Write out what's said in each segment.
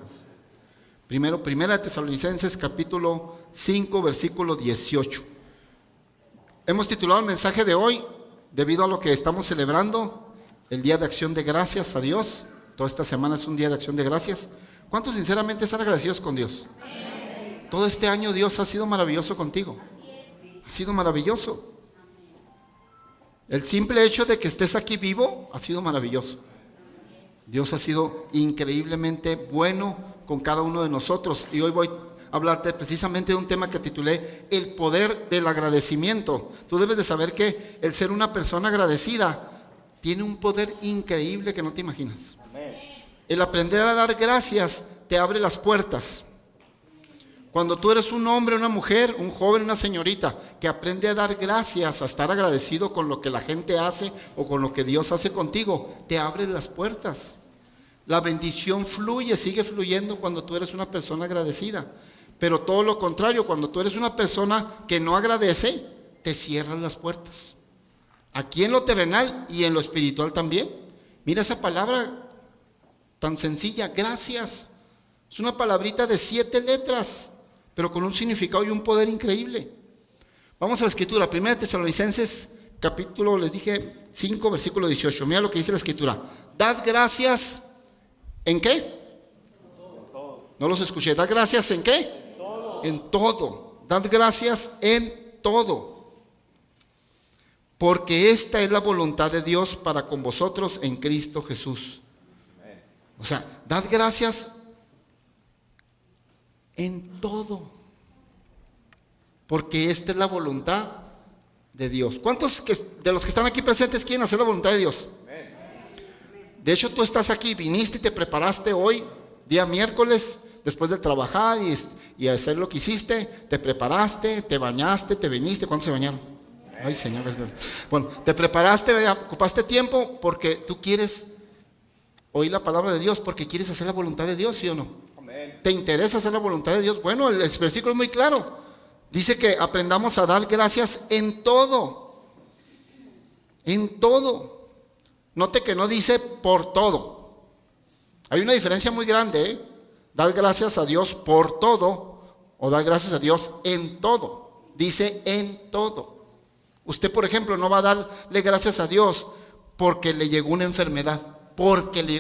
puertas. Primera de Tesalonicenses capítulo 5, versículo 18. Hemos titulado el mensaje de hoy, debido a lo que estamos celebrando, el Día de Acción de Gracias a Dios. Toda esta semana es un Día de Acción de Gracias. ¿Cuántos sinceramente están agradecidos con Dios? Todo este año Dios ha sido maravilloso contigo. Ha sido maravilloso. El simple hecho de que estés aquí vivo ha sido maravilloso. Dios ha sido increíblemente bueno con cada uno de nosotros. Y hoy voy a hablarte precisamente de un tema que titulé El poder del agradecimiento. Tú debes de saber que el ser una persona agradecida tiene un poder increíble que no te imaginas. El aprender a dar gracias te abre las puertas. Cuando tú eres un hombre, una mujer, un joven, una señorita que aprende a dar gracias, a estar agradecido con lo que la gente hace o con lo que Dios hace contigo, te abre las puertas. La bendición fluye, sigue fluyendo cuando tú eres una persona agradecida. Pero todo lo contrario, cuando tú eres una persona que no agradece, te cierran las puertas. Aquí en lo terrenal y en lo espiritual también. Mira esa palabra tan sencilla, gracias. Es una palabrita de 7 letras, pero con un significado y un poder increíble. Vamos a la escritura, 1 Tesalonicenses, capítulo, les dije, 5, versículo 18. Mira lo que dice la escritura. Dad gracias, ¿en qué? No los escuché. ¿Dad gracias en qué? En todo. Dad gracias en todo. Porque esta es la voluntad de Dios para con vosotros en Cristo Jesús. O sea, dad gracias en todo, porque esta es la voluntad de Dios. ¿Cuántos de los que están aquí presentes quieren hacer la voluntad de Dios? De hecho, tú estás aquí, viniste y te preparaste hoy, día miércoles, después de trabajar y hacer lo que hiciste, te preparaste, te bañaste, te viniste. ¿Cuántos se bañaron? Ay, Señor, es verdad. Bueno, te preparaste, ocupaste tiempo porque tú quieres oír la palabra de Dios, porque quieres hacer la voluntad de Dios, ¿sí o no? ¿Te interesa hacer la voluntad de Dios? Bueno, el versículo es muy claro. Dice que aprendamos a dar gracias en todo. En todo. Note que no dice por todo. Hay una diferencia muy grande, ¿eh? Dar gracias a Dios por todo o dar gracias a Dios en todo. Dice en todo. Usted, por ejemplo, no va a darle gracias a Dios porque le llegó una enfermedad.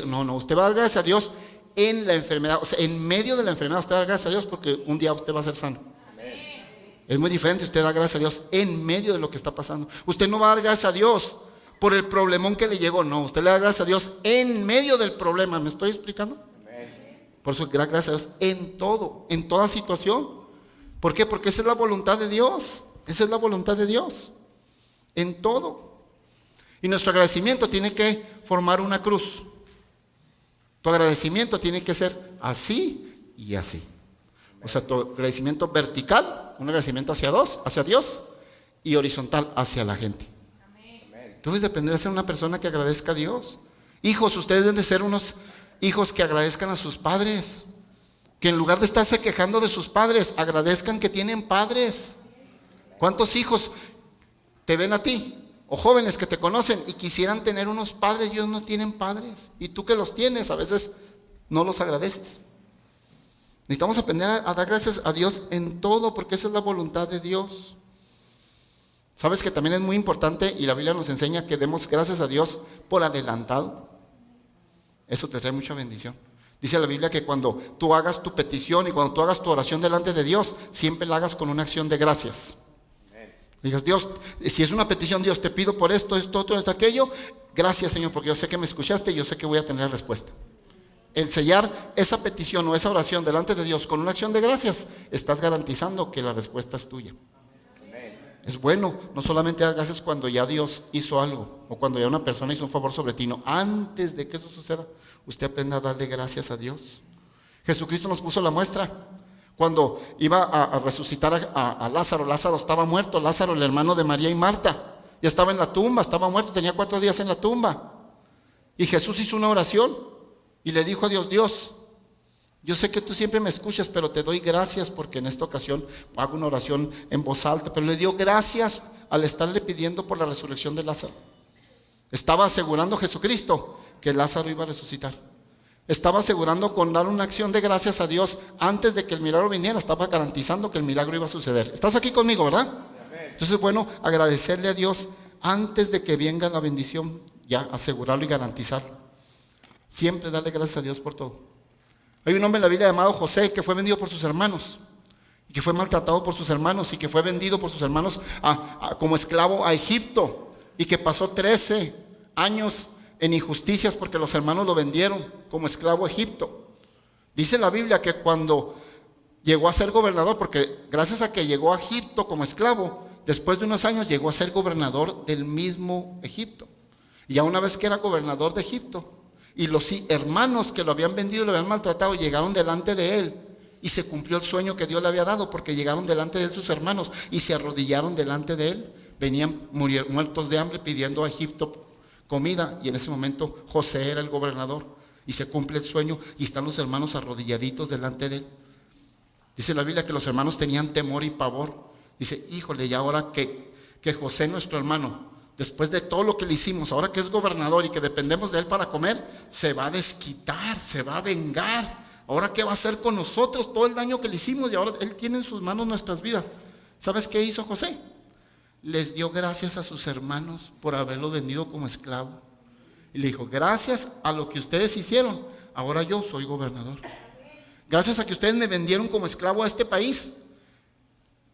No, usted va a dar gracias a Dios en la enfermedad, o sea, en medio de la enfermedad usted da gracias a Dios porque un día usted va a ser sano. Amén. Es muy diferente usted da gracias a Dios en medio de lo que está pasando. Usted no va a dar gracias a Dios por el problemón que le llegó, no, usted le da gracias a Dios en medio del problema. ¿Me estoy explicando? Amén. Por eso da gracias a Dios en todo, en toda situación. ¿Por qué? Porque esa es la voluntad de Dios. Esa es la voluntad de Dios en todo. Y nuestro agradecimiento tiene que formar una cruz. Tu agradecimiento tiene que ser así y así. O sea, tu agradecimiento vertical, un agradecimiento hacia Dios, y horizontal hacia la gente. Tú debes de aprender a ser una persona que agradezca a Dios. Hijos, ustedes deben de ser unos hijos que agradezcan a sus padres. Que en lugar de estarse quejando de sus padres, agradezcan que tienen padres. ¿Cuántos hijos te ven a ti? O jóvenes que te conocen y quisieran tener unos padres y ellos no tienen padres. Y tú que los tienes, a veces no los agradeces. Necesitamos aprender a dar gracias a Dios en todo, porque esa es la voluntad de Dios. ¿Sabes que también es muy importante y la Biblia nos enseña que demos gracias a Dios por adelantado? Eso te trae mucha bendición. Dice la Biblia que cuando tú hagas tu petición y cuando tú hagas tu oración delante de Dios, siempre la hagas con una acción de gracias. Digas, Dios, si es una petición, Dios, te pido por esto, aquello. Gracias, Señor, porque yo sé que me escuchaste y yo sé que voy a tener respuesta. El sellar esa petición o esa oración delante de Dios con una acción de gracias, estás garantizando que la respuesta es tuya. Es bueno, no solamente dar gracias cuando ya Dios hizo algo o cuando ya una persona hizo un favor sobre ti, no, antes de que eso suceda, usted aprenda a darle gracias a Dios. Jesucristo nos puso la muestra. Cuando iba a resucitar a Lázaro, Lázaro estaba muerto, Lázaro, el hermano de María y Marta, ya estaba en la tumba, estaba muerto, tenía 4 días en la tumba. Y Jesús hizo una oración y le dijo a Dios, Dios, yo sé que tú siempre me escuchas, pero te doy gracias porque en esta ocasión hago una oración en voz alta, pero le dio gracias al estarle pidiendo por la resurrección de Lázaro. Estaba asegurando Jesucristo que Lázaro iba a resucitar. Estaba asegurando con dar una acción de gracias a Dios antes de que el milagro viniera. Estaba garantizando que el milagro iba a suceder. ¿Estás aquí conmigo, verdad? Entonces, bueno, agradecerle a Dios antes de que venga la bendición, ya asegurarlo y garantizarlo. Siempre darle gracias a Dios por todo. Hay un hombre en la Biblia llamado José que fue vendido por sus hermanos, y que fue maltratado por sus hermanos, y que fue vendido por sus hermanos como esclavo a Egipto, y que pasó 13 años en injusticias porque los hermanos lo vendieron como esclavo a Egipto. Dice la Biblia que cuando llegó a ser gobernador, porque gracias a que llegó a Egipto como esclavo, después de unos años llegó a ser gobernador del mismo Egipto. Y ya una vez que era gobernador de Egipto, y los hermanos que lo habían vendido y lo habían maltratado llegaron delante de él, y se cumplió el sueño que Dios le había dado, porque llegaron delante de él sus hermanos y se arrodillaron delante de él. Venían muertos de hambre pidiendo a Egipto comida, y en ese momento José era el gobernador, y se cumple el sueño y están los hermanos arrodilladitos delante de él. Dice la Biblia que los hermanos tenían temor y pavor. Dice, híjole, y ahora que José, nuestro hermano, después de todo lo que le hicimos, ahora que es gobernador y que dependemos de él para comer, se va a desquitar, se va a vengar. Ahora qué va a hacer con nosotros, todo el daño que le hicimos, y ahora él tiene en sus manos nuestras vidas. ¿Sabes qué hizo José? Les dio gracias a sus hermanos por haberlo vendido como esclavo. Y le dijo, gracias a lo que ustedes hicieron, ahora yo soy gobernador. Gracias a que ustedes me vendieron como esclavo a este país,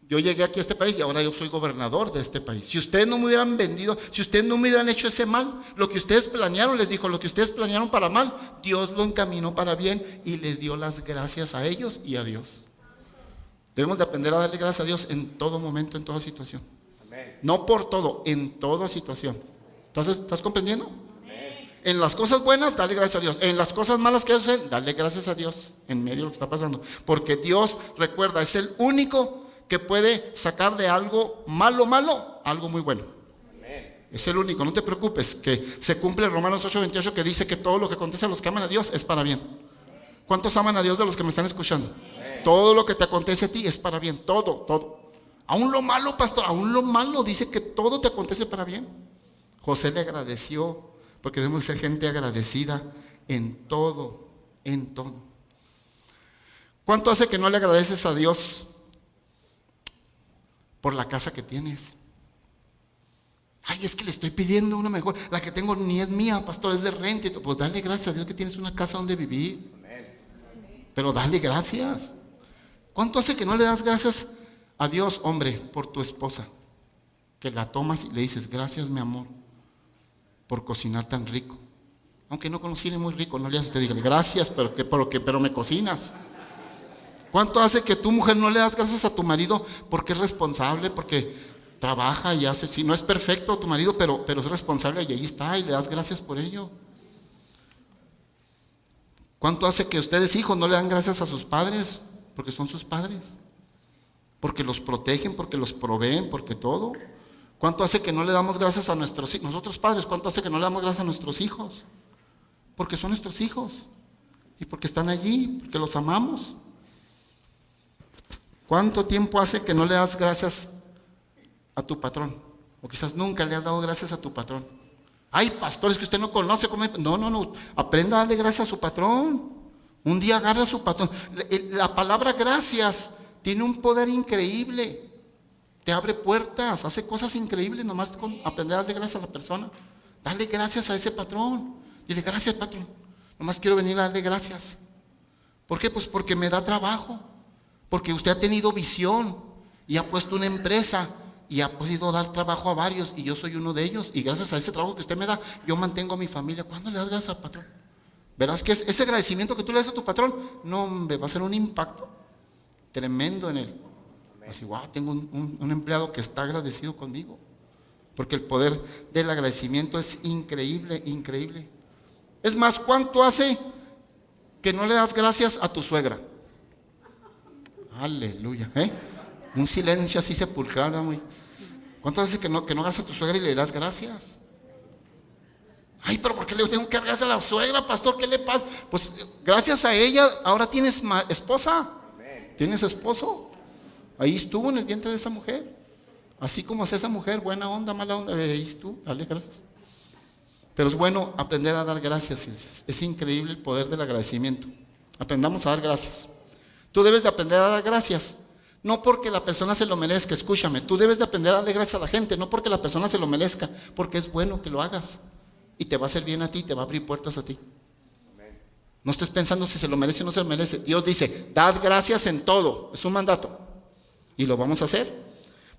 yo llegué aquí a este país y ahora yo soy gobernador de este país. Si ustedes no me hubieran vendido, si ustedes no me hubieran hecho ese mal, lo que ustedes planearon, les dijo, lo que ustedes planearon para mal, Dios lo encaminó para bien y les dio las gracias a ellos y a Dios. Debemos de aprender a darle gracias a Dios en todo momento, en toda situación. Amén. No por todo, en toda situación. ¿Estás comprendiendo? Amén. En las cosas buenas, dale gracias a Dios. En las cosas malas que hacen, dale gracias a Dios en medio de lo que está pasando. Porque Dios, recuerda, es el único que puede sacar de algo malo, algo muy bueno. Amén. Es el único, no te preocupes, que se cumple Romanos 8:28, que dice que todo lo que acontece a los que aman a Dios es para bien. ¿Cuántos aman a Dios de los que me están escuchando? Amén. Todo lo que te acontece a ti es para bien, todo. Aún lo malo, pastor, aún lo malo, dice que todo te acontece para bien. José le agradeció, porque debemos ser gente agradecida en todo. ¿Cuánto hace que no le agradeces a Dios por la casa que tienes? Ay, es que le estoy pidiendo una mejor. La que tengo ni es mía, pastor, es de renta. Pues dale gracias a Dios que tienes una casa donde vivir. Pero dale gracias. ¿Cuánto hace que no le das gracias a Dios, hombre, por tu esposa? Que la tomas y le dices, gracias, mi amor, por cocinar tan rico. Aunque no cocine muy rico, no le haces, te diga, gracias, pero me cocinas. ¿Cuánto hace que tu mujer no le das gracias a tu marido porque es responsable, porque trabaja y hace? Si no es perfecto tu marido, pero es responsable y ahí está, y le das gracias por ello. ¿Cuánto hace que ustedes, hijos, no le dan gracias a sus padres porque son sus padres? Porque los protegen, porque los proveen, porque todo. ¿Cuánto hace que no le damos gracias a nosotros padres? ¿Cuánto hace que no le damos gracias a nuestros hijos? Porque son nuestros hijos y porque están allí, porque los amamos. ¿Cuánto tiempo hace que no le das gracias a tu patrón? O quizás nunca le has dado gracias a tu patrón. Ay, pastor, es que usted no conoce cómo... No. Aprenda a darle gracias a su patrón. Un día agarra a su patrón. La palabra gracias tiene un poder increíble. Te abre puertas, hace cosas increíbles nomás con aprender a darle gracias a la persona. Dale gracias a ese patrón. Dile, gracias, patrón. Nomás quiero venir a darle gracias. ¿Por qué? Pues porque me da trabajo. Porque usted ha tenido visión y ha puesto una empresa y ha podido dar trabajo a varios, y yo soy uno de ellos, y gracias a ese trabajo que usted me da, yo mantengo a mi familia. ¿Cuándo le das gracias al patrón? Verás que ese agradecimiento que tú le das a tu patrón, no, hombre, va a ser un impacto tremendo en él. Así, wow, tengo un empleado que está agradecido conmigo, porque el poder del agradecimiento es increíble. Es más, ¿cuánto hace que no le das gracias a tu suegra? Aleluya, un silencio así sepulcral, muy. ¿Cuántas veces que no hagas a tu suegra y le das gracias? Ay, pero ¿por qué le tengo que dar gracias a la suegra, pastor? ¿Qué le pasa? Pues gracias a ella ahora tienes esposa. Amén. Tienes esposo. Ahí estuvo en el vientre de esa mujer. Así como es esa mujer, buena onda, mala onda, ahí estuvo, dale gracias. Pero es bueno aprender a dar gracias, iglesias. Es increíble el poder del agradecimiento. Aprendamos a dar gracias. Tú debes de aprender a dar gracias. No porque la persona se lo merezca, escúchame. Tú debes de aprender a darle gracias a la gente, no porque la persona se lo merezca, porque es bueno que lo hagas. Y te va a hacer bien a ti, te va a abrir puertas a ti. No estés pensando si se lo merece o no se lo merece. Dios dice, dad gracias en todo. Es un mandato. Y lo vamos a hacer.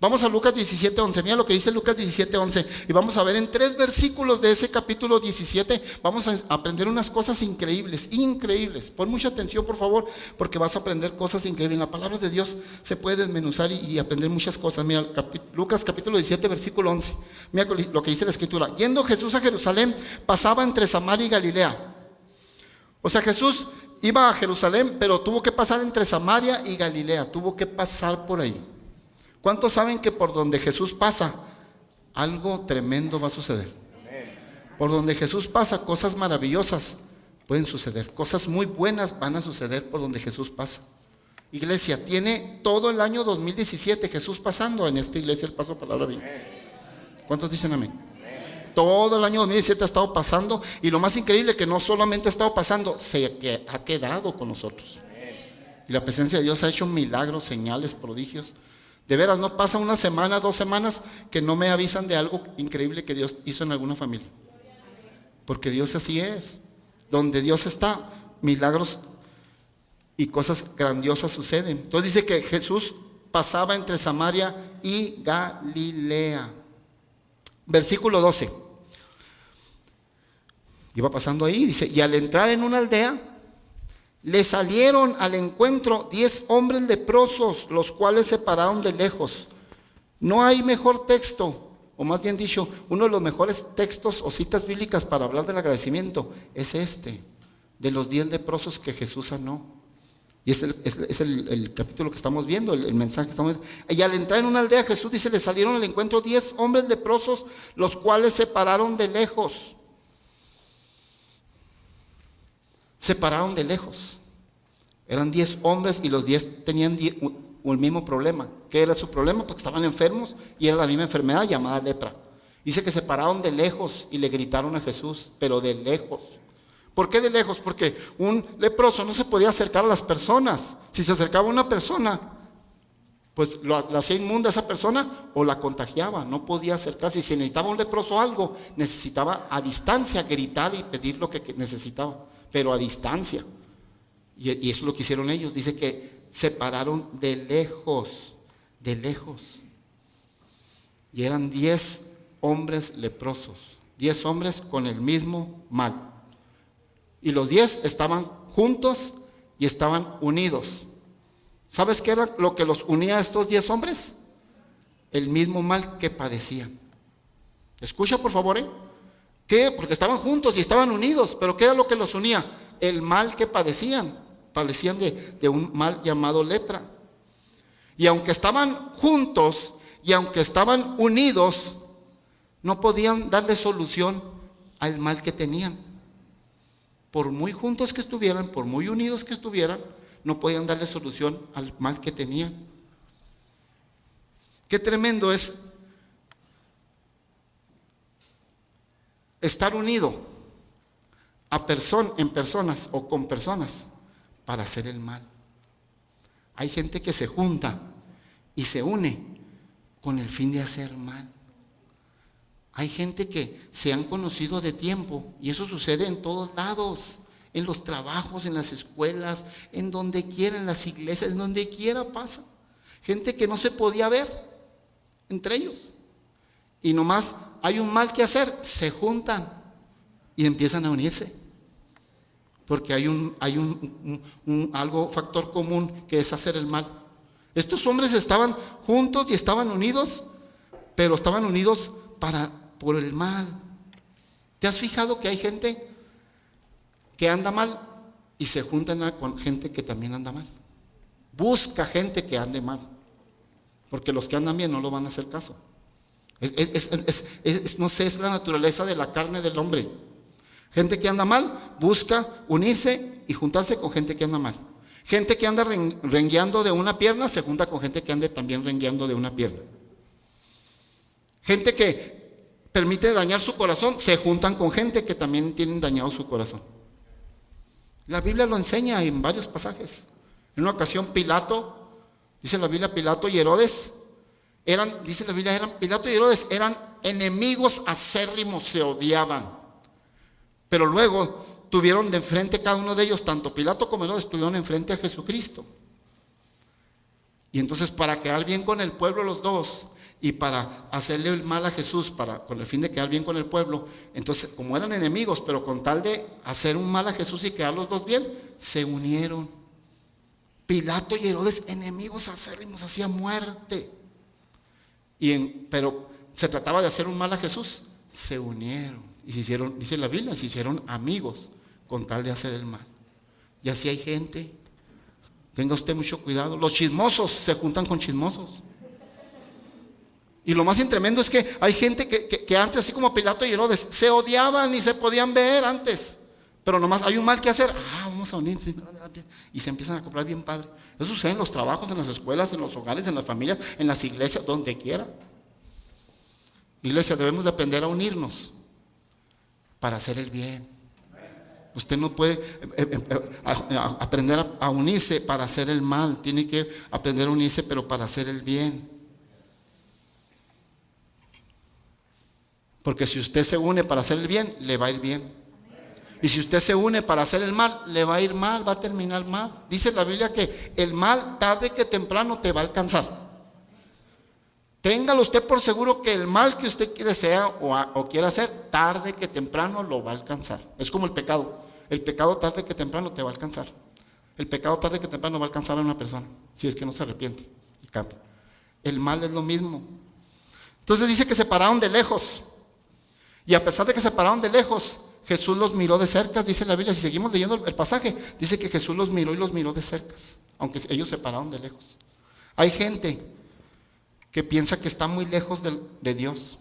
Vamos a Lucas 17:11. Mira lo que dice Lucas 17:11. Y vamos a ver en 3 versículos de ese capítulo 17. Vamos a aprender unas cosas increíbles, increíbles. Pon mucha atención, por favor, porque vas a aprender cosas increíbles. En la palabra de Dios se puede desmenuzar y aprender muchas cosas. Mira, Lucas capítulo 17, versículo 11. Mira lo que dice la escritura. Yendo Jesús a Jerusalén, pasaba entre Samaria y Galilea. O sea, Jesús iba a Jerusalén, pero tuvo que pasar entre Samaria y Galilea. Tuvo que pasar por ahí. ¿Cuántos saben que por donde Jesús pasa, algo tremendo va a suceder? Por donde Jesús pasa, cosas maravillosas pueden suceder. Cosas muy buenas van a suceder por donde Jesús pasa. Iglesia, tiene todo el año 2017 Jesús pasando en esta iglesia el Paso Palabra Viva. ¿Cuántos dicen amén? Todo el año 2017 ha estado pasando, y lo más increíble que no solamente ha estado pasando, se ha quedado con nosotros. Y la presencia de Dios ha hecho milagros, señales, prodigios. De veras, no pasa una semana, 2 semanas que no me avisan de algo increíble que Dios hizo en alguna familia. Porque Dios así es. Donde Dios está, milagros y cosas grandiosas suceden. Entonces dice que Jesús pasaba entre Samaria y Galilea. Versículo 12. Iba pasando ahí, dice, y al entrar en una aldea, le salieron al encuentro 10 hombres leprosos, los cuales se pararon de lejos. No hay mejor texto, o más bien dicho, uno de los mejores textos o citas bíblicas para hablar del agradecimiento es este, de los 10 leprosos que Jesús sanó. Y es el capítulo que estamos viendo, el mensaje que estamos viendo. Y al entrar en una aldea, Jesús dice, le salieron al encuentro 10 hombres leprosos, los cuales se pararon de lejos. Se pararon de lejos. Eran 10 hombres y los 10 tenían el mismo problema. ¿Qué era su problema? Porque estaban enfermos y era la misma enfermedad llamada lepra. Dice que se pararon de lejos y le gritaron a Jesús, pero de lejos. ¿Por qué de lejos? Porque un leproso no se podía acercar a las personas. Si se acercaba a una persona, pues la hacía inmunda a esa persona o la contagiaba. No podía acercarse. Si necesitaba un leproso algo, necesitaba a distancia gritar y pedir lo que necesitaba, pero a distancia. Y eso es lo que hicieron ellos. Dice que se pararon de lejos, de lejos. Y eran 10 hombres leprosos, 10 hombres con el mismo mal. Y los 10 estaban juntos y estaban unidos. ¿Sabes qué era lo que los unía a estos 10 hombres? El mismo mal que padecían. Escucha por favor, ¿Qué? Porque estaban juntos y estaban unidos. ¿Pero qué era lo que los unía? El mal que padecían. Padecían de un mal llamado lepra. Y aunque estaban juntos y aunque estaban unidos, no podían darle solución al mal que tenían. Por muy juntos que estuvieran, por muy unidos que estuvieran, no podían darle solución al mal que tenían. Qué tremendo es estar unido en personas o con personas para hacer el mal. Hay gente que se junta y se une con el fin de hacer mal. Hay gente que se han conocido de tiempo y eso sucede en todos lados, en los trabajos, en las escuelas, en donde quiera, en las iglesias, en donde quiera pasa. Gente que no se podía ver entre ellos. Y nomás hay un mal que hacer, se juntan y empiezan a unirse. Porque hay algo factor común que es hacer el mal. Estos hombres estaban juntos y estaban unidos, pero estaban unidos por el mal. ¿Te has fijado que hay gente que anda mal y se juntan con gente que también anda mal? Busca gente que ande mal, porque los que andan bien no lo van a hacer caso. No sé, es la naturaleza de la carne del hombre. Gente que anda mal busca unirse y juntarse con gente que anda mal. Gente que anda rengueando de una pierna se junta con gente que ande también rengueando de una pierna. Gente que permite dañar su corazón, se juntan con gente que también tienen dañado su corazón. La Biblia lo enseña en varios pasajes. En una ocasión Pilato, dice la Biblia, Pilato y Herodes dice la Biblia, Pilato y Herodes eran enemigos acérrimos, se odiaban. Pero luego tuvieron de enfrente cada uno de ellos, tanto Pilato como Herodes, tuvieron enfrente a Jesucristo. Y entonces, para quedar bien con el pueblo los dos, y para hacerle el mal a Jesús, con el fin de quedar bien con el pueblo, entonces, como eran enemigos, pero con tal de hacer un mal a Jesús y quedar los dos bien, se unieron. Pilato y Herodes, enemigos acérrimos, hacía muerte. Pero se trataba de hacer un mal a Jesús, se unieron. Y se hicieron, dice la Biblia, se hicieron amigos con tal de hacer el mal. Y así hay gente. Tenga usted mucho cuidado. Los chismosos se juntan con chismosos. Y lo más tremendo es que hay gente que antes, así como Pilato y Herodes, se odiaban y se podían ver antes. Pero nomás hay un mal que hacer. Vamos a unirnos. Y se empiezan a comprar bien padre. Eso sucede en los trabajos, en las escuelas, en los hogares, en las familias, en las iglesias, donde quiera. Iglesia, debemos de aprender a unirnos para hacer el bien. Usted no puede aprender a unirse para hacer el mal. Tiene que aprender a unirse, pero para hacer el bien. Porque si usted se une para hacer el bien, le va a ir bien. Y si usted se une para hacer el mal, le va a ir mal, va a terminar mal. Dice la Biblia que el mal, tarde que temprano, te va a alcanzar. Téngalo usted por seguro que el mal que usted desea o quiera hacer, tarde que temprano lo va a alcanzar. Es como el pecado. El pecado tarde que temprano te va a alcanzar. El pecado tarde que temprano va a alcanzar a una persona, si es que no se arrepiente y cambia. El mal es lo mismo. Entonces dice que se pararon de lejos. Y a pesar de que se pararon de lejos, Jesús los miró de cerca, dice la Biblia. Si seguimos leyendo el pasaje, dice que Jesús los miró y los miró de cerca, aunque ellos se pararon de lejos. Hay gente que piensa que está muy lejos de Dios.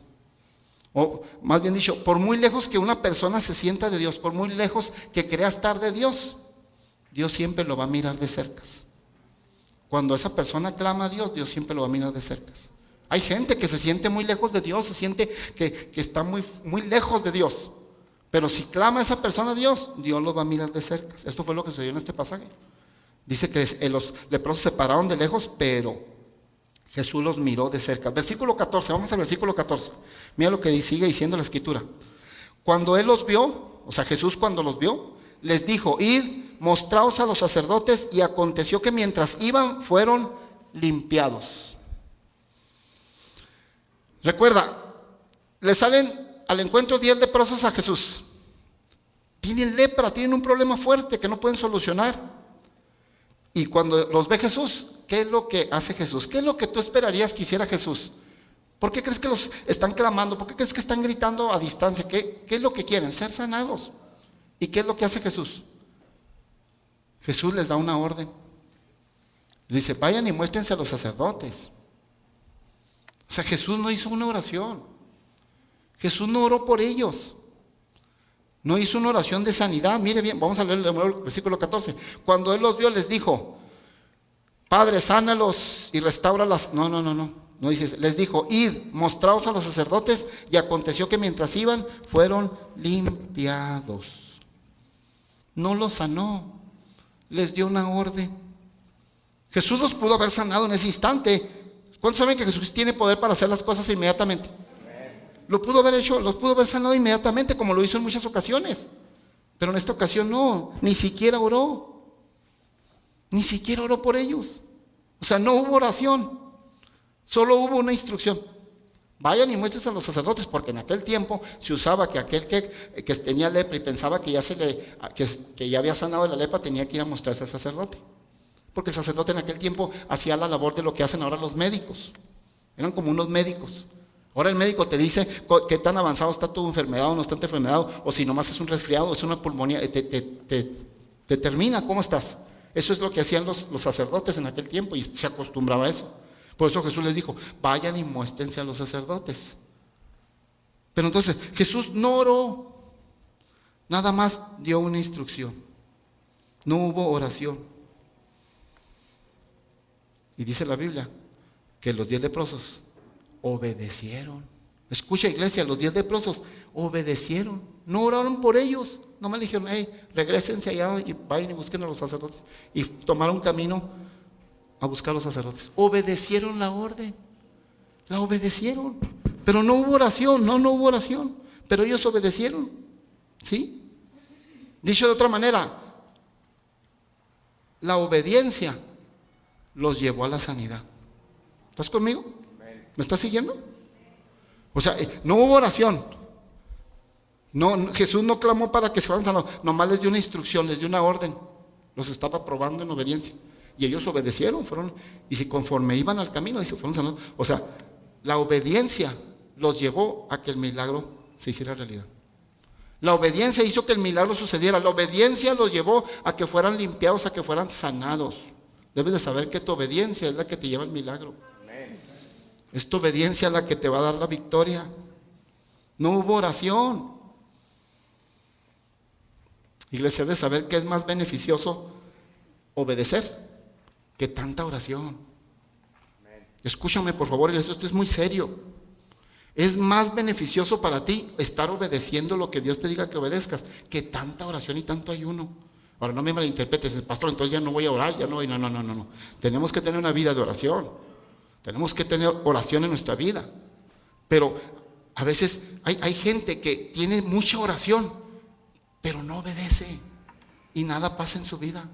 O más bien dicho, por muy lejos que una persona se sienta de Dios, por muy lejos que crea estar de Dios, Dios siempre lo va a mirar de cerca. Cuando esa persona clama a Dios, Dios siempre lo va a mirar de cerca. Hay gente que se siente muy lejos de Dios, se siente que está muy, muy lejos de Dios. Pero si clama a esa persona a Dios, Dios lo va a mirar de cerca. Esto fue lo que sucedió en este pasaje. Dice que los leprosos se pararon de lejos, pero Jesús los miró de cerca. Versículo 14, vamos al versículo 14. Mira lo que sigue diciendo la escritura. Cuando Él los vio, o sea, Jesús cuando los vio, les dijo: id, mostraos a los sacerdotes. Y aconteció que mientras iban, fueron limpiados. Recuerda, le salen al encuentro 10 leprosos a Jesús. Tienen lepra, tienen un problema fuerte que no pueden solucionar. Y cuando los ve Jesús, ¿qué es lo que hace Jesús? ¿Qué es lo que tú esperarías que hiciera Jesús? ¿Por qué crees que los están clamando? ¿Por qué crees que están gritando a distancia? ¿Qué es lo que quieren? Ser sanados. ¿Y qué es lo que hace Jesús? Jesús les da una orden. Dice: vayan y muéstrense a los sacerdotes. O sea, Jesús no hizo una oración. Jesús no oró por ellos. No hizo una oración de sanidad. Mire bien, vamos a leer el versículo 14. Cuando Él los vio, les dijo: Padre, sánalos y restáuralas. No. No dice, les dijo: id, mostraos a los sacerdotes. Y aconteció que mientras iban, fueron limpiados. No los sanó, les dio una orden. Jesús los pudo haber sanado en ese instante. ¿Cuántos saben que Jesús tiene poder para hacer las cosas inmediatamente? Lo pudo haber hecho, los pudo haber sanado inmediatamente, como lo hizo en muchas ocasiones. Pero en esta ocasión no, ni siquiera oró. Ni siquiera oró por ellos. O sea, no hubo oración. Solo hubo una instrucción: vayan y muéstrense a los sacerdotes, porque en aquel tiempo se usaba que aquel que tenía lepra y pensaba que ya había sanado de la lepra, tenía que ir a mostrarse al sacerdote. Porque el sacerdote en aquel tiempo hacía la labor de lo que hacen ahora los médicos. Eran como unos médicos. Ahora el médico te dice qué tan avanzado está tu enfermedad o no está tu enfermedad, o si nomás es un resfriado o es una pulmonía, te determina cómo estás. Eso es lo que hacían los sacerdotes en aquel tiempo, y se acostumbraba a eso. Por eso Jesús les dijo: vayan y muéstrense a los sacerdotes. Pero entonces Jesús no oró, nada más dio una instrucción. No hubo oración. Y dice la Biblia que los 10 leprosos obedecieron. Escucha, iglesia, los 10 leprosos obedecieron, no oraron por ellos, no me dijeron, hey, regrésense allá y vayan y busquen a los sacerdotes. Y tomaron camino a buscar a los sacerdotes. Obedecieron la orden, la obedecieron, pero no hubo oración, no hubo oración, pero ellos obedecieron, ¿sí? Dicho de otra manera, la obediencia los llevó a la sanidad. ¿Estás conmigo? ¿Me estás siguiendo? O sea, no hubo oración. No, Jesús no clamó para que se fueran sanados, nomás les dio una instrucción, les dio una orden. Los estaba probando en obediencia. Y ellos obedecieron, y si conforme iban al camino, y se fueron sanados. O sea, la obediencia los llevó a que el milagro se hiciera realidad. La obediencia hizo que el milagro sucediera. La obediencia los llevó a que fueran limpiados, a que fueran sanados. Debes de saber que tu obediencia es la que te lleva al milagro. Es tu obediencia la que te va a dar la victoria. No hubo oración. Iglesia, de saber que es más beneficioso obedecer que tanta oración. Escúchame, por favor, esto es muy serio. Es más beneficioso para ti estar obedeciendo lo que Dios te diga que obedezcas que tanta oración y tanto ayuno. Ahora, no me malinterpretes, pastor, entonces ya no voy a orar, ya no voy. No. Tenemos que tener una vida de oración. Tenemos que tener oración en nuestra vida. Pero a veces hay gente que tiene mucha oración, pero no obedece y nada pasa en su vida.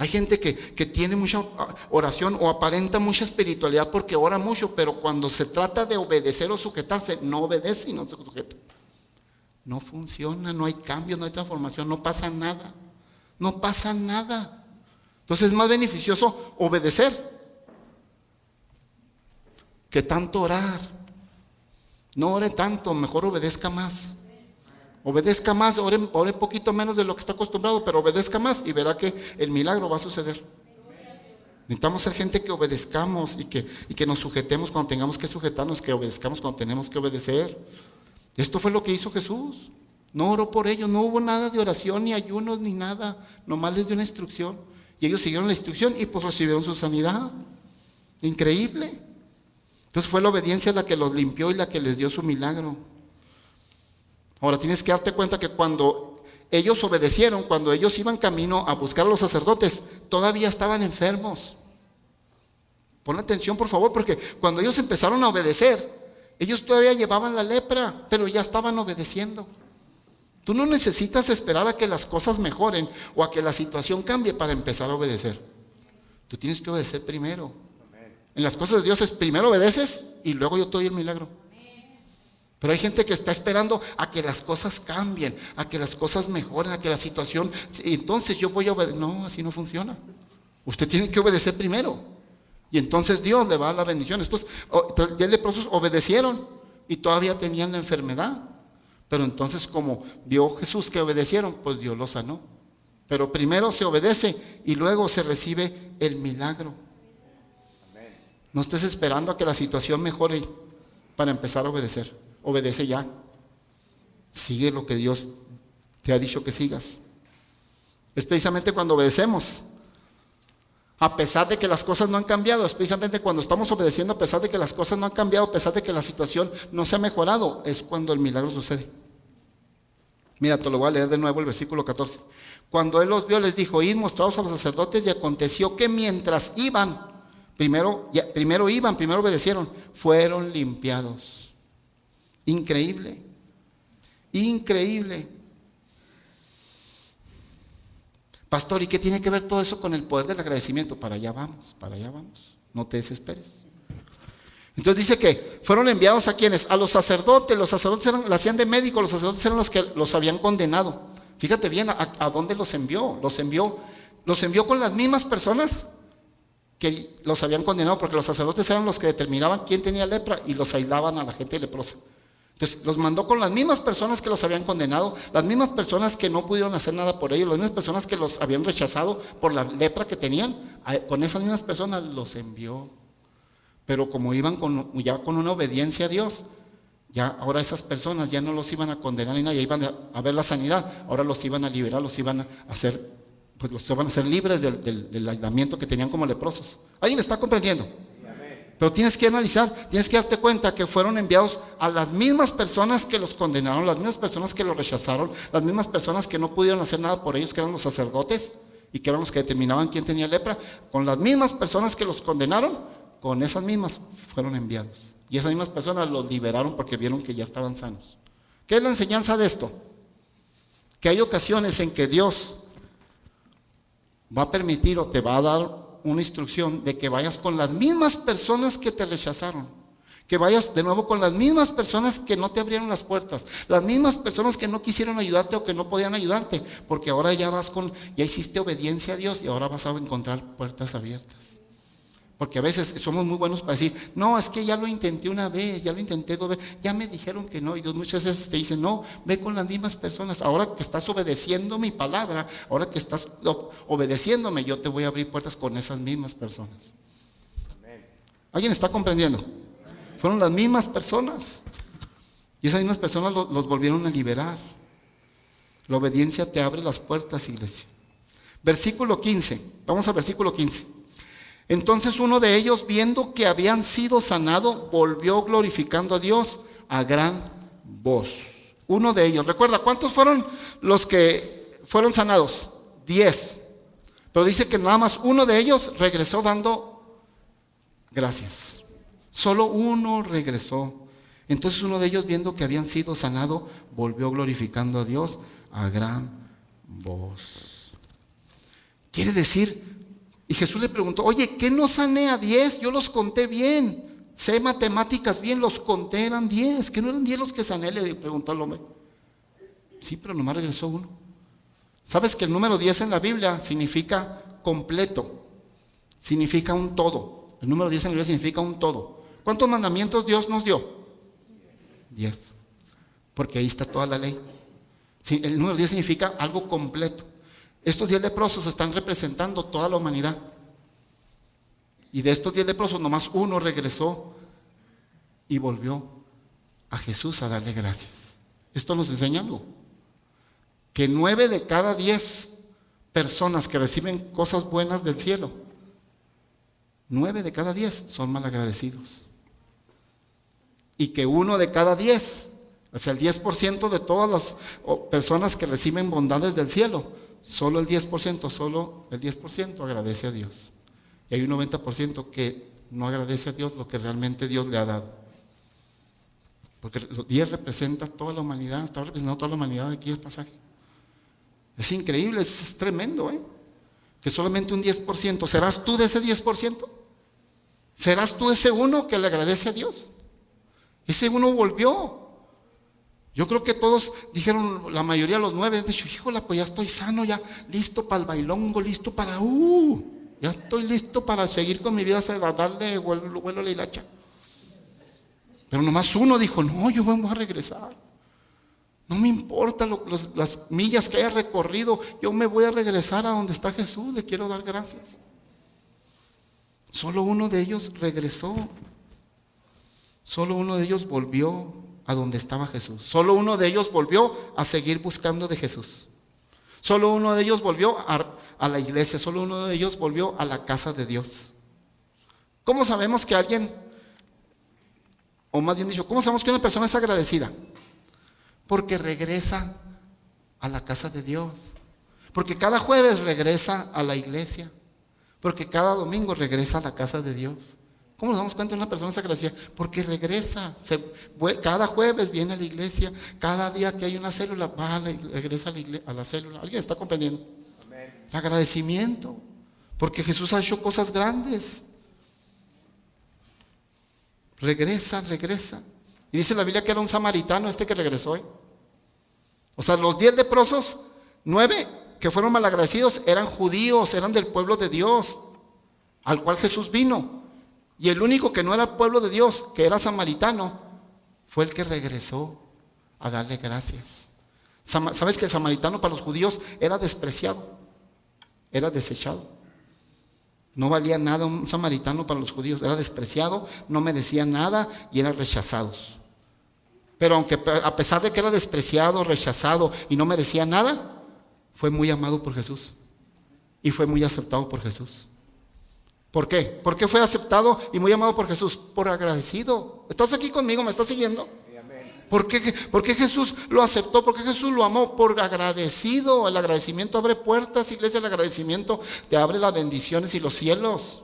Hay gente que tiene mucha oración o aparenta mucha espiritualidad porque ora mucho, pero cuando se trata de obedecer o sujetarse, no obedece y no se sujeta. No funciona, no hay cambio, no hay transformación, no pasa nada. No pasa nada. Entonces es más beneficioso obedecer que tanto orar. No ore tanto, mejor obedezca más. Obedezca más, ore un poquito menos de lo que está acostumbrado, pero obedezca más y verá que el milagro va a suceder. Necesitamos ser gente que obedezcamos y que nos sujetemos cuando tengamos que sujetarnos, que obedezcamos cuando tenemos que obedecer. Esto fue lo que hizo Jesús. No oró por ellos, no hubo nada de oración, ni ayunos, ni nada. Nomás les dio una instrucción. Y ellos siguieron la instrucción y pues recibieron su sanidad. Increíble. Entonces fue la obediencia la que los limpió y la que les dio su milagro. Ahora tienes que darte cuenta que cuando ellos obedecieron, cuando ellos iban camino a buscar a los sacerdotes, todavía estaban enfermos. Pon atención, por favor, porque cuando ellos empezaron a obedecer, ellos todavía llevaban la lepra, pero ya estaban obedeciendo. Tú no necesitas esperar a que las cosas mejoren o a que la situación cambie para empezar a obedecer. Tú tienes que obedecer primero. En las cosas de Dios es primero obedeces y luego yo te doy el milagro. Pero hay gente que está esperando a que las cosas cambien, a que las cosas mejoren, a que la situación, entonces yo voy a obedecer. No, así no funciona. Usted tiene que obedecer primero. Y entonces Dios le va a dar la bendición. Estos 10 leprosos obedecieron y todavía tenían la enfermedad. Pero entonces como vio Jesús que obedecieron, pues Dios los sanó. Pero primero se obedece y luego se recibe el milagro. No estés esperando a que la situación mejore para empezar a obedecer. Obedece ya. Sigue lo que Dios te ha dicho que sigas. Es precisamente cuando obedecemos, a pesar de que las cosas no han cambiado, es precisamente cuando estamos obedeciendo a pesar de que las cosas no han cambiado, a pesar de que la situación no se ha mejorado, es cuando el milagro sucede. Mira, te lo voy a leer de nuevo el versículo 14. Cuando Él los vio, les dijo, id mostraos a los sacerdotes, y aconteció que mientras iban, primero obedecieron, fueron limpiados. Increíble, increíble. Pastor, ¿y qué tiene que ver todo eso con el poder del agradecimiento? Para allá vamos, no te desesperes. Entonces dice que fueron enviados a quienes, a los sacerdotes la hacían de médico, los sacerdotes eran los que los habían condenado. Fíjate bien a dónde los envió, los envió con las mismas personas que los habían condenado, porque los sacerdotes eran los que determinaban quién tenía lepra y los aislaban a la gente leprosa. Entonces los mandó con las mismas personas que los habían condenado, las mismas personas que no pudieron hacer nada por ellos, las mismas personas que los habían rechazado por la lepra que tenían, con esas mismas personas los envió. Pero como iban ya con una obediencia a Dios, ya ahora esas personas ya no los iban a condenar ni nada, ya iban a ver la sanidad, ahora los iban a liberar, los iban a hacer, pues los iban a hacer libres del aislamiento que tenían como leprosos. ¿Alguien está comprendiendo? Pero tienes que analizar, tienes que darte cuenta que fueron enviados a las mismas personas que los condenaron, las mismas personas que los rechazaron, las mismas personas que no pudieron hacer nada por ellos, que eran los sacerdotes y que eran los que determinaban quién tenía lepra. Con las mismas personas que los condenaron, con esas mismas fueron enviados. Y esas mismas personas los liberaron porque vieron que ya estaban sanos. ¿Qué es la enseñanza de esto? Que hay ocasiones en que Dios va a permitir o te va a dar una instrucción de que vayas con las mismas personas que te rechazaron, que vayas de nuevo con las mismas personas que no te abrieron las puertas, las mismas personas que no quisieron ayudarte o que no podían ayudarte, porque ahora ya ya hiciste obediencia a Dios y ahora vas a encontrar puertas abiertas. Porque a veces somos muy buenos para decir, no, es que ya lo intenté una vez, ya lo intenté 2 veces, ya me dijeron que no. Y Dios muchas veces te dice, no, ve con las mismas personas. Ahora que estás obedeciendo mi palabra, ahora que estás obedeciéndome, yo te voy a abrir puertas con esas mismas personas. Amén. ¿Alguien está comprendiendo? Fueron las mismas personas. Y esas mismas personas los volvieron a liberar. La obediencia te abre las puertas, iglesia. Versículo 15. Vamos al versículo 15. Entonces uno de ellos, viendo que habían sido sanados, volvió glorificando a Dios a gran voz. Uno de ellos. Recuerda, ¿cuántos fueron los que fueron sanados? 10. Pero dice que nada más uno de ellos regresó dando gracias. Solo uno regresó. Entonces uno de ellos, viendo que habían sido sanados, volvió glorificando a Dios a gran voz. Quiere decir... Y Jesús le preguntó, oye, ¿qué no sané a 10? Yo los conté bien. Sé matemáticas bien, los conté, eran 10. ¿Que no eran 10 los que sané? Le preguntó al hombre. Sí, pero nomás regresó uno. ¿Sabes que el número 10 en la Biblia significa completo? Significa un todo. El número 10 en la Biblia significa un todo. ¿Cuántos mandamientos Dios nos dio? 10. Porque ahí está toda la ley. Sí, el número 10 significa algo completo. Estos 10 leprosos están representando toda la humanidad. Y de estos 10 leprosos, nomás uno regresó y volvió a Jesús a darle gracias. Esto nos enseña algo. Que 9 de cada 10 personas que reciben cosas buenas del cielo, 9 de cada 10 son malagradecidos. Y que 1 de cada 10, o sea, el 10% de todas las personas que reciben bondades del cielo, solo el 10% agradece a Dios. Y hay un 90% que no agradece a Dios lo que realmente Dios le ha dado. Porque los 10 representa toda la humanidad, está representando toda la humanidad aquí el pasaje. Es increíble, es tremendo, que solamente un 10%. ¿Serás tú de ese 10%? ¿Serás tú ese uno que le agradece a Dios? Ese uno volvió. Yo creo que todos dijeron, la mayoría de los 9, de hecho, híjole, pues ya estoy sano, ya listo para el bailongo, listo para, ya estoy listo para seguir con mi vida, a darle vuelo a la hilacha. Pero nomás uno dijo, no, yo vamos a regresar. No me importa las millas que haya recorrido, yo me voy a regresar a donde está Jesús, le quiero dar gracias. Solo uno de ellos regresó. Solo uno de ellos volvió a donde estaba Jesús. Solo uno de ellos volvió a seguir buscando de Jesús. Solo uno de ellos volvió a la iglesia. Solo uno de ellos volvió a la casa de Dios. ¿Cómo sabemos que alguien, o más bien dicho, cómo sabemos que una persona es agradecida? Porque regresa a la casa de Dios. Porque cada jueves regresa a la iglesia. Porque cada domingo regresa a la casa de Dios. ¿Cómo nos damos cuenta de una persona es agradecida? Porque regresa, cada jueves viene a la iglesia, cada día que hay una célula, regresa a la célula. ¿Alguien está comprendiendo? Amén. El agradecimiento, porque Jesús ha hecho cosas grandes. Regresa. Y dice la Biblia que era un samaritano que regresó. O sea, los 10 leprosos, 9 que fueron malagradecidos eran judíos, eran del pueblo de Dios, al cual Jesús vino. Y el único que no era pueblo de Dios, que era samaritano, fue el que regresó a darle gracias. ¿Sabes que el samaritano para los judíos era despreciado? Era desechado. No valía nada un samaritano para los judíos. Era despreciado, no merecía nada y eran rechazados. Pero aunque a pesar de que era despreciado, rechazado y no merecía nada, fue muy amado por Jesús. Y fue muy aceptado por Jesús. ¿Por qué? ¿Por qué fue aceptado y muy amado por Jesús? Por agradecido. ¿Estás aquí conmigo? ¿Me estás siguiendo? ¿Por qué Jesús lo aceptó? ¿Por qué Jesús lo amó? Por agradecido. El agradecimiento abre puertas, iglesia. El agradecimiento te abre las bendiciones y los cielos.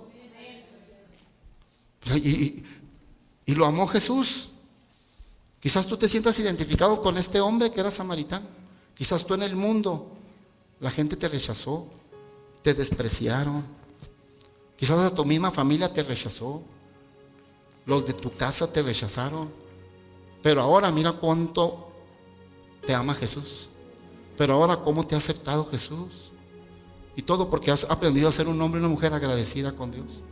Y lo amó Jesús. Quizás tú te sientas identificado con este hombre que era samaritano. Quizás tú en el mundo, la gente te rechazó, te despreciaron. Quizás a tu misma familia te rechazó. Los de tu casa te rechazaron. Pero ahora mira cuánto te ama Jesús. Pero ahora cómo te ha aceptado Jesús. Y todo porque has aprendido a ser un hombre y una mujer agradecida con Dios.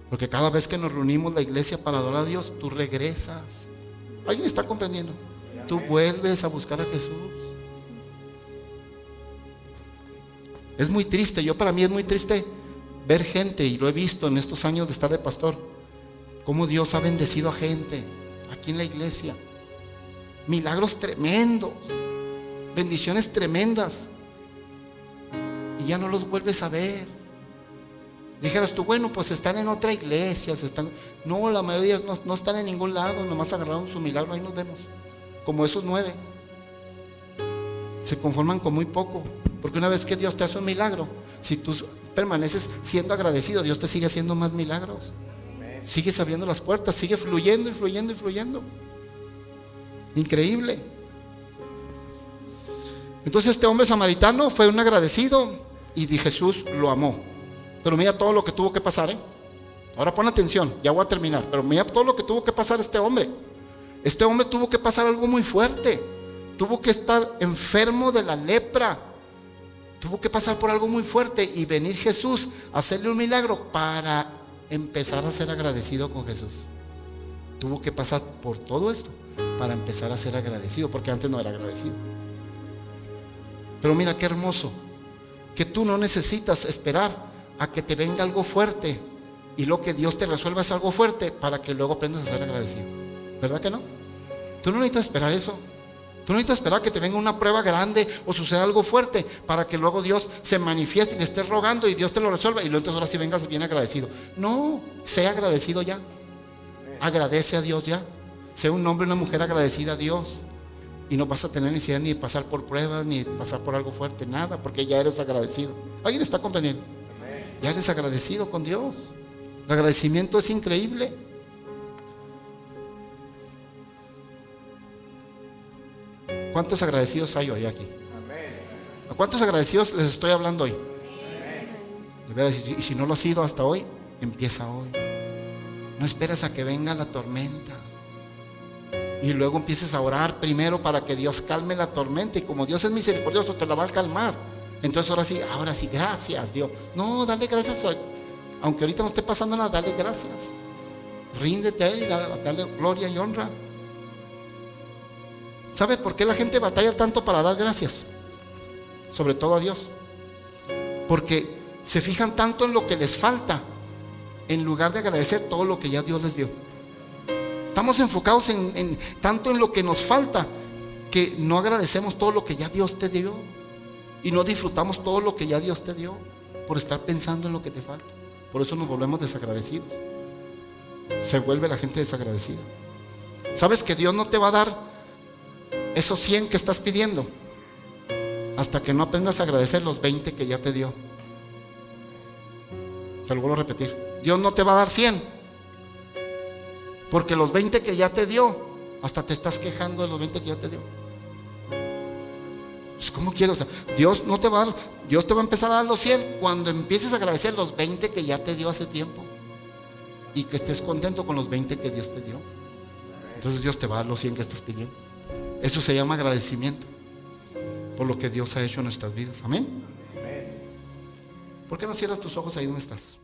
Porque cada vez que nos reunimos la iglesia para adorar a Dios, tú regresas. ¿Alguien está comprendiendo? Tú vuelves a buscar a Jesús. Es muy triste, para mí es muy triste ver gente, y lo he visto en estos años de estar de pastor, cómo Dios ha bendecido a gente aquí en la iglesia. Milagros tremendos, bendiciones tremendas, y ya no los vuelves a ver. Dijeras tú, bueno, pues están en otra iglesia, no, la mayoría no están en ningún lado, nomás agarraron su milagro, ahí nos vemos. Como esos 9 se conforman con muy poco, porque una vez que Dios te hace un milagro, si tú permaneces siendo agradecido, Dios te sigue haciendo más milagros. Sigues abriendo las puertas, sigue fluyendo y fluyendo y fluyendo. Increíble. Entonces este hombre samaritano fue un agradecido y Jesús lo amó. Pero mira todo lo que tuvo que pasar, Ahora pon atención, ya voy a terminar. Pero mira todo lo que tuvo que pasar este hombre. Este hombre tuvo que pasar algo muy fuerte. Tuvo que estar enfermo de la lepra. Tuvo que pasar por algo muy fuerte y venir Jesús a hacerle un milagro para empezar a ser agradecido con Jesús. Tuvo que pasar por todo esto para empezar a ser agradecido, porque antes no era agradecido. Pero mira qué hermoso, que tú no necesitas esperar a que te venga algo fuerte y lo que Dios te resuelva es algo fuerte para que luego aprendas a ser agradecido. ¿Verdad que no? Tú no necesitas esperar eso. Tú no necesitas esperar que te venga una prueba grande o suceda algo fuerte para que luego Dios se manifieste y le estés rogando y Dios te lo resuelva y luego entonces ahora sí vengas bien agradecido. No, sea agradecido ya. Agradece a Dios ya. Sea un hombre o una mujer agradecida a Dios. Y no vas a tener necesidad ni de pasar por pruebas ni de pasar por algo fuerte, nada, porque ya eres agradecido. ¿Alguien está comprendiendo? Ya eres agradecido con Dios. El agradecimiento es increíble. ¿Cuántos agradecidos hay hoy aquí? ¿A cuántos agradecidos les estoy hablando hoy? De veras, y si no lo has sido hasta hoy, empieza hoy. No esperes a que venga la tormenta y luego empieces a orar primero para que Dios calme la tormenta, y como Dios es misericordioso te la va a calmar. Entonces ahora sí, gracias Dios. No, dale gracias hoy. Aunque ahorita no esté pasando nada, dale gracias. Ríndete a Él y dale gloria y honra. ¿Sabes por qué la gente batalla tanto para dar gracias? Sobre todo a Dios. Porque se fijan tanto en lo que les falta, en lugar de agradecer todo lo que ya Dios les dio. Estamos enfocados tanto en lo que nos falta, que no agradecemos todo lo que ya Dios te dio. Y no disfrutamos todo lo que ya Dios te dio, por estar pensando en lo que te falta. Por eso nos volvemos desagradecidos. Se vuelve la gente desagradecida. ¿Sabes que Dios no te va a dar esos 100 que estás pidiendo hasta que no aprendas a agradecer los 20 que ya te dio? Te lo vuelvo a repetir. Dios no te va a dar 100 porque los 20 que ya te dio, hasta te estás quejando de los 20 que ya te dio. Pues ¿cómo quieres? O sea, Dios no te va a dar, Dios te va a empezar a dar los 100 cuando empieces a agradecer los 20 que ya te dio hace tiempo y que estés contento con los 20 que Dios te dio. Entonces Dios te va a dar los 100 que estás pidiendo. Eso se llama agradecimiento por lo que Dios ha hecho en nuestras vidas. Amén. ¿Por qué no cierras tus ojos ahí donde estás?